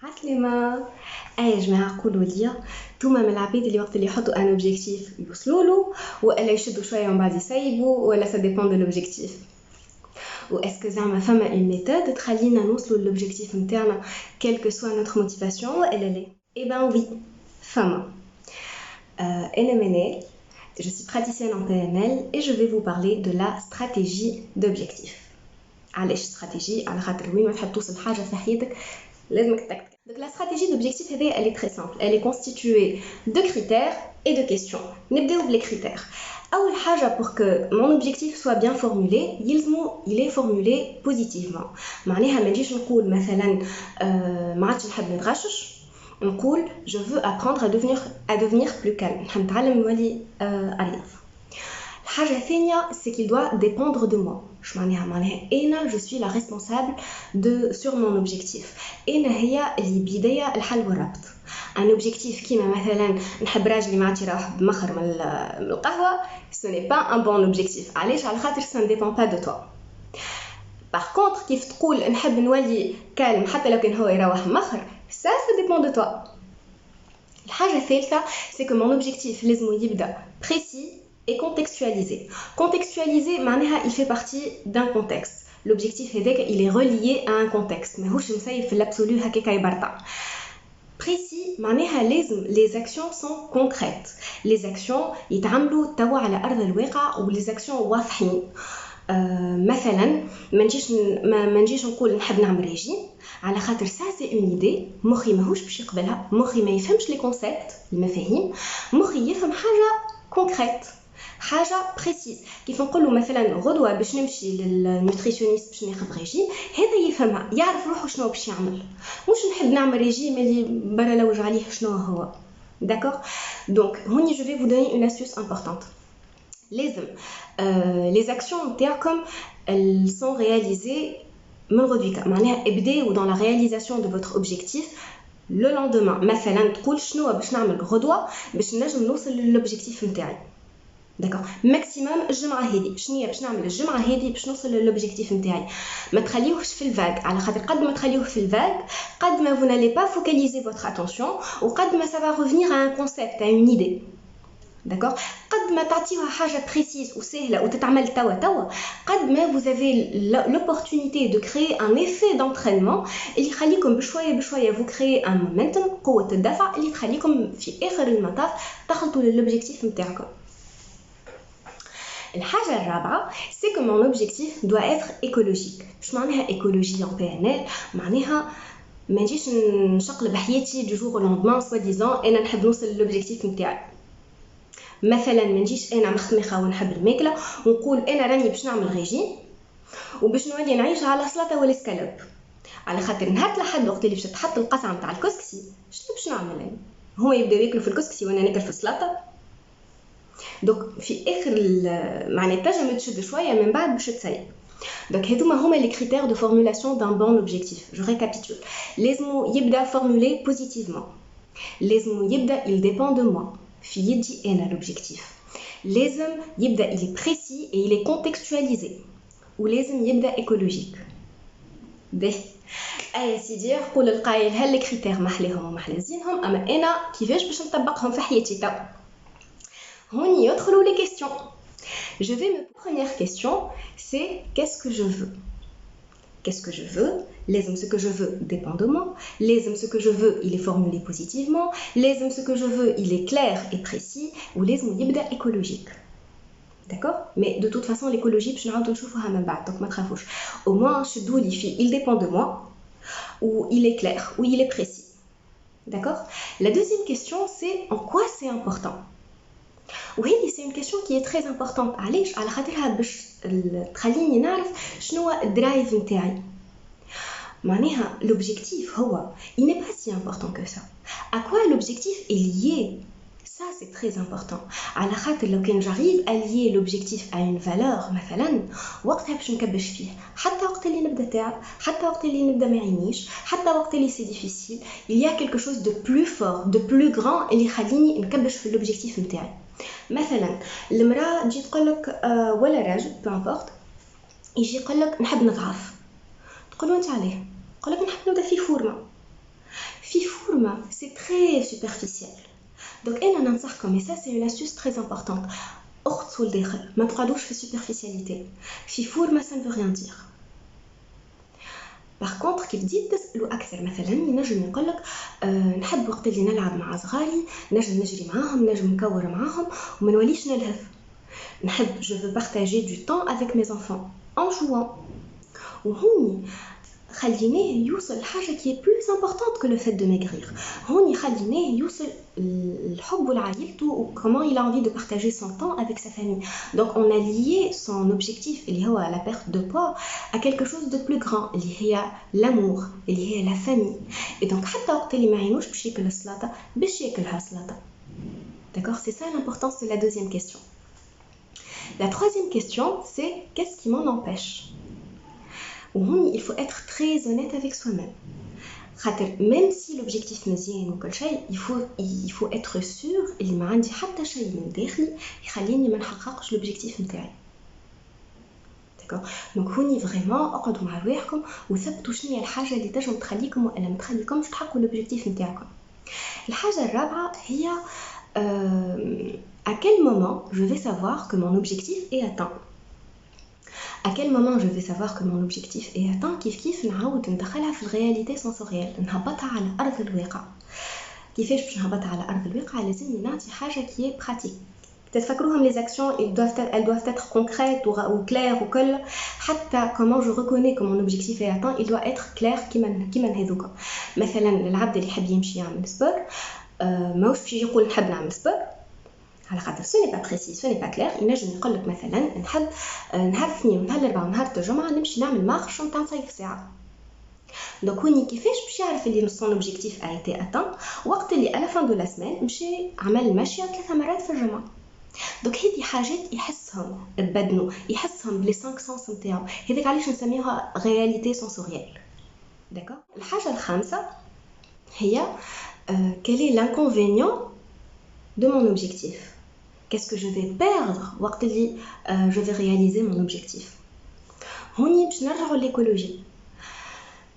عسلامة. يا جماعة قولوا لي نتوما من العباد اللي وقت اللي يحطوا ان اوبجيكتيف يوصلوا له ولا يشدوا شوية ومن بعد يسيبوا ولا سا ديبون دو لوبجيكتيف واسكو زعما فما اون ميثود تخلينا نوصلوا للوبجيكتيف نتاعنا quelle que soit notre motivation ولا لا؟ Eh ben oui, فما. أنا منال, je suis praticienne en PNL et je vais vous parler de la stratégie d'objectif. علاش stratégie؟ على خاطر وين ما تحب توصل حاجة في حياتك لازمك تكتك. Donc la stratégie d'objectif elle est très simple. Elle est constituée de critères et de questions. نبداو بلي critères. أول حاجة pour que mon objectif soit bien formulé, il est formulé positivement. معناها ما نجيش نقول مثلا ما عادش نحب نتغشش. نقول je veux apprendre à devenir plus calme. نحب نتعلم نولي أريض. الحاجة الثانية c'est qu'il doit dépendre de moi. معناها أنا je suis la responsable sur mon objectif. أنا هي اللي بداية الحل والربط. Un objectif كيما مثلا نحب راجلي ما عادش يروح بمخر من القهوة, ce n'est pas un bon objectif. علاش؟ على خاطر ça ne dépend pas de toi. Par contre كيف تقول نحب نولي كالم حتى لو كان هو يروح مخر, ça dépend de toi. الحاجة الثالثة c'est que mon objectif لازم يبدأ précis et contextualisé. Contextualisé, معناها il fait partie d'un contexte. L'objectif il est relié à un contexte. Mais هوش مسايف في l'absolu هكاك يبرطع. Précis, معناها لازم les actions sont concrètes. Les actions يتعملوا توا على أرض الواقع و les actions واضحين. مثلا ما نجيش نقول نحب نعمل ريجيم على خاطر ça c'est une idée. مخي ماهوش باش يقبلها, مخي ما يفهمش لي كونسيبت المفاهيم, مخي يفهم حاجة concrète. حاجه بريسيز. كيف نقولوا مثلا غدوه باش نمشي للنوتريسيونيست باش ناخذ ريجيم, هذا يفهمها يعرف روحه شنو باش يعمل, مش نحب نعمل ريجيم اللي برا لوج عليه شنو هو. داكور. دونك هوني جو في vous donner une astuce importante. لازم les actions نتاعكم elles sont réalisées من غدويك, معناها ابداو dans la réalisation de votre objectif le lendemain. مثلا تقول شنو باش نعمل غدوه باش نجم نوصل للوبجيكتيف نتاعي. داكور. ماكسيموم الجمعه هذه شنو باش نعمل الجمعه هذه باش نوصل للوبجيكتيف نتاعي. ما تخليوهش في الفاغ, على خاطر قد ما تخليوه في الفاغ قد ما vous n'allez pas focaliser votre attention وقد ما ça va revenir à un concept, à une idée. داكور. قد ما تعطيوها حاجه بريسيز وسهله وتتعمل توا قد ما vous avez l'opportunité de créer un effet d'entraînement اللي يخليكم بشويه vous créez un momentum, قوه الدفع اللي تخليكم في اخر المطاف تخلطوا للوبجيكتيف نتاعكم. الحاجة الرابعة c'est que mon objectif doit être écologique. مش معناها écologie en PNL, معناها ما نجيش نشقلب حياتي du jour au lendemain soi-disant أنا نحب نوصل للوبجيكتيف نتاعي. مثلا ما نجيش أنا مخمخة ونحب الماكلة ونقول أنا راني باش نعمل ريجيم وباش نولي نعيش على سلطة والاسكالوب, على خاطر نهار لحد وقت اللي باش تحط القصعة نتاع الكسكسي شنو باش نعمل أنا؟ هما يبداو ياكلوا في الكسكسي وانا ناكل في السلطة. دونك في اخر معناتها تنجم تشد شويه من بعد باش تسيب. دونك هذوما هما لي كريتير دو فورمولاسيون دان بون اوبجيكتيف. جو ريكابيتول. لازم يبدا فورمولي بوزيتيفمون, لازم يبدا il dépend de moi في يدي انا لوبجيكتيف, لازم يبدا il est précis et il est contextualisé, ولازم يبدا écologique. به اي سيدي يقول القايل هل لي كريتير محليهم ومحلازينهم, اما انا كيفاش باش نطبقهم في حياتي تو. On y autre les questions. Première question, c'est qu'est-ce que je veux? Qu'est-ce que je veux? Ce que je veux dépend de moi. Ce que je veux, il est formulé positivement. Ce que je veux, il est clair et précis. Ou يبدأ écologique. D'accord? Mais de toute façon, l'écologie, je ne vais pas vous montrer, donc ma trafouche. Au moins, je dois dire, il dépend de moi, ou il est clair, ou il est précis. D'accord? La deuxième question, c'est en quoi c'est important? Oui, c'est une question qui est très importante. علاش؟ على خاطرها باش تخليني نعرف شنو هو الدرايف نتاعي. معناها l'objectif هو il n'est pas si important que ça. À quoi l'objectif est lié? Ça c'est très important. على خاطر لو كان j'arrive à lier l'objectif à une valeur مثلا وقتها باش نكبش فيه, حتى وقت اللي نبدا تعب, حتى وقت اللي نبدا ما يعينيش, حتى وقت اللي c'est difficile, il y a quelque chose de plus fort, de plus grand اللي يخليني نكبش في l'objectif نتاعي. مثلا المراه تجي تقولك ولا راجل بو امبورط يجي يقولك نحب نضعف, تقول له انت عليه؟ يقولك نحب نبدا في فورمه. في forme c'est très superficiel. Donc انا ننصحكم et ça c'est une astuce très importante. اغطسوا لداخل ما تقعدوش في superficialité. في forme ça ne veut rien dire. Par contre كي بديت تسألوا أكثر مثلا ينجم يقولك نحب وقت اللي نلعب مع صغاري نجم نجري معاهم نجم نكور معاهم وما نوليش نلهث نحب je veux partager du temps avec mes enfants en jouant وهوني خليناه يوصل لحاجة qui est plus importante que le fait de maigrir هوني خليناه يوصل الحب لعائلته و comment il a envie de partager son temps avec sa famille donc on a lié son objectif اللي هو la perte de poids à quelque chose de plus grand اللي هي l'amour اللي هي la famille et donc حتى وقت اللي ما عينوش باش ياكل السلطة باش ياكلها سلطة d'accord c'est ça l'importance de la deuxième question la troisième question c'est qu'est-ce qui m'en empêche il faut être très honnête avec soi-même. Même si l'objectif مزيان وكل شيء, il faut être sûr اللي ما عندي حتى شيء من داخلي يخليني ما نحققش l'objectif نتاعي. D'accord. Donc هوني vraiment اقعدوا مع رواحكم وثبتوا شنو هي الحاجة اللي تنجم تخليكم ولا ما تخليكمش تحققوا l'objectif نتاعكم. الحاجة الرابعة هي à quel moment je vais savoir que mon objectif est atteint. À quel moment je vais savoir que mon objectif est atteint كيف نعاود ندخلها في الرياليتي سنسوريال نهبطها على أرض الواقع كيفاش باش نهبطها على أرض الواقع لازمني نعطي حاجة qui est pratique تتفكروهم les actions elles doivent être concrètes ou claires وكل حتى comment je reconnais que mon objectif est atteint il doit être clair كيما هذوك مثلا العبد اللي يحب يمشي يعمل سبور ماهوش باش يقول نحب نعمل سبور على خاطر ce n'est pas précis ce n'est pas clair ينجم يقول لك مثلا نحب نهار الاثنين ونهار الاربعاء ونهار الجمعه نمشي نعمل مارش نتاع نصيف ساعه دونك هوني كيفاش باش يعرف اللي son objectif a été atteint وقت اللي à la fin de la semaine مشي عمل مشيه 3 مرات في الجمعه دونك هذه حاجات يحسهم ببدنه يحسهم بلي 5 سنس نتاعو هذاك علاش نسميوها رياليتي سنسوريال داكور الحاجه الخامسه هي quel est l'inconvénient de mon objectif. Qu'est-ce que je vais perdre وقت اللي je vais réaliser mon objectif. هوني باش نرجعوا l'écologie.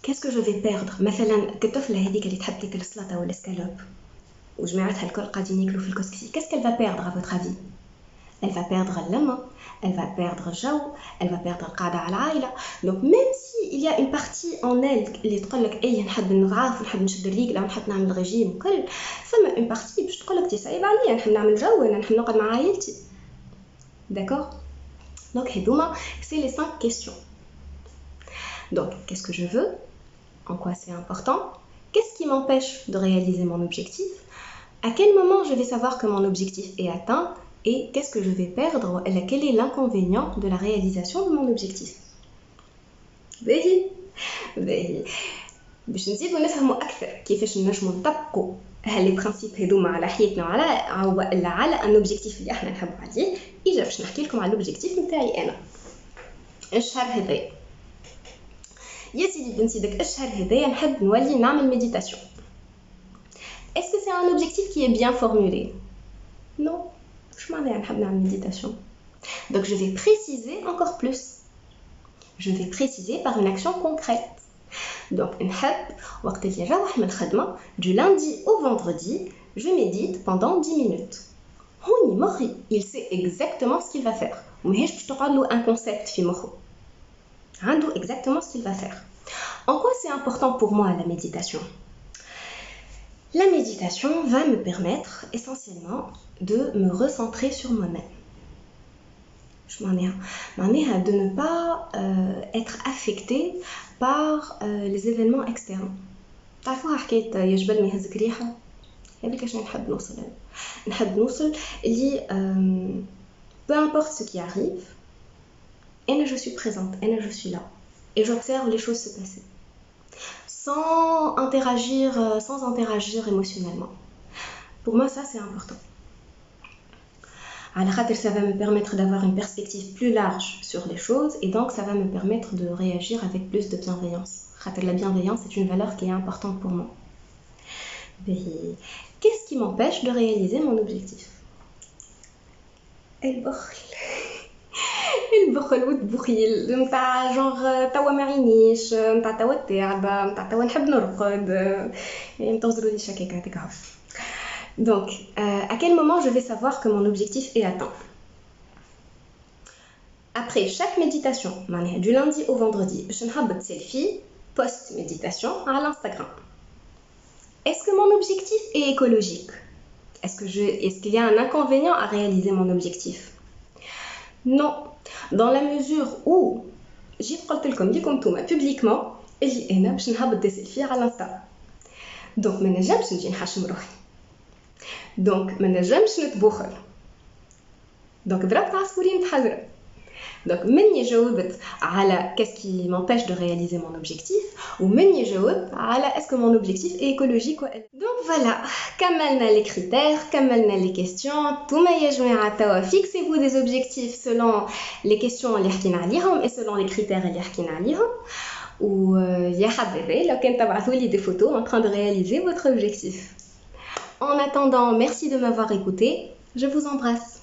Qu'est-ce que je vais perdre مثلا كالطفلة هذيك اللي تحب تاكل السلطة ولا السكالوب وجماعتها الكل قاعدين ياكلوا في الكسكسي. Qu'est-ce qu'elle va perdre à votre avis? Elle va perdre اللمة, elle va perdre الجو, elle va perdre القعدة على العائلة. Donc même si il y a une partie en elle اللي تقول لك اي نحب نضعف ونحب نشد الرجل او نحب نعمل رجيم وكل ثم une partie باش تقول لك تصعب عليا نحب نعمل جو ولا نحب نقعد مع عائلتي. D'accord? Donc هذوما c'est les 5 questions. Donc qu'est-ce que je veux? En quoi c'est important? Qu'est-ce qui m'empêche de réaliser mon objectif? À quel moment je vais savoir que mon objectif est atteint? Et qu'est-ce que je vais perdre? Quel est l'inconvénient de la réalisation de mon objectif? باهي باش نزيدو نفهموا اكثر كيفاش نجمو نطبقوا هالي برينسيپ هذوما على حياتنا وعلى ان اوبجيكتيف اللي احنا نحبوا عليه اجا باش نحكي لكم على الاوبجيكتيف نتاعي انا الشهر هذايا يا سيدي بنتي داك الشهر هذايا نحب نولي نعمل ميديتاسيون. Est-ce que c'est un objectif qui est bien formulé? Non. Je m'en vais نحب نعمل méditation. Donc je vais préciser encore plus. Je vais préciser par une action concrète. Donc نحب وقت اللي نروح من الخدمة du lundi au vendredi je médite pendant 10 minutes. هوني مخي il sait exactement ce qu'il va faire. وماهيش باش تقعد له un concept في مخه. عنده exactement ce qu'il va faire. En quoi c'est important pour moi la méditation? La méditation va me permettre essentiellement de me recentrer sur moi-même. معناها de ne pas être affecté par les événements externes. تعرفوها حكاية يا جبل ما يهزك ريحة؟ هذيك اش نحب نوصل أنا. نحب نوصل اللي peu importe ce qui arrive, et je suis présente, et je suis là. Et j'observe les choses se passer. Sans interagir émotionnellement. Pour moi, ça, c'est important. Alors, ça va me permettre d'avoir une perspective plus large sur les choses et donc ça va me permettre de réagir avec plus de bienveillance. La bienveillance est une valeur qui est importante pour moi. Mais qu'est-ce qui m'empêche de réaliser mon objectif? البخل والبخيل نتاع جونغ توا ما عينيش نتاع توا تعبة نتاع توا نحب نرقد يعني نتوزروا لي شكاك هذيك هاو. Donc, à quel moment je vais savoir que mon objectif est atteint? Après chaque méditation, du lundi au vendredi, je n'habite selfie post-méditation à l'Instagram. Est-ce que mon objectif est écologique? Est-ce qu'il y a un inconvénient à réaliser mon objectif? Non, dans la mesure où j'ai dit comme tout publiquement, et j'ai des selfies à l'Insta. Donc, je ne peux pas donc ما نجمش نتبخل donc ضربت عصفورين بحجر. donc مني جاوبت على qu'est-ce qui m'empêche de réaliser mon objectif ومني جاوبت على est-ce que mon objectif est écologique ou donc voilà كملنا les critères كملنا les questions نتوما يا جماعه توا fixez-vous des objectifs selon les questions اللي حكينا عليهم et selon les critères اللي حكينا عليهم ويا حبذا لو كان تبعثوا لي des photos en train de réaliser votre objectif. En attendant, merci de m'avoir écouté. Je vous embrasse.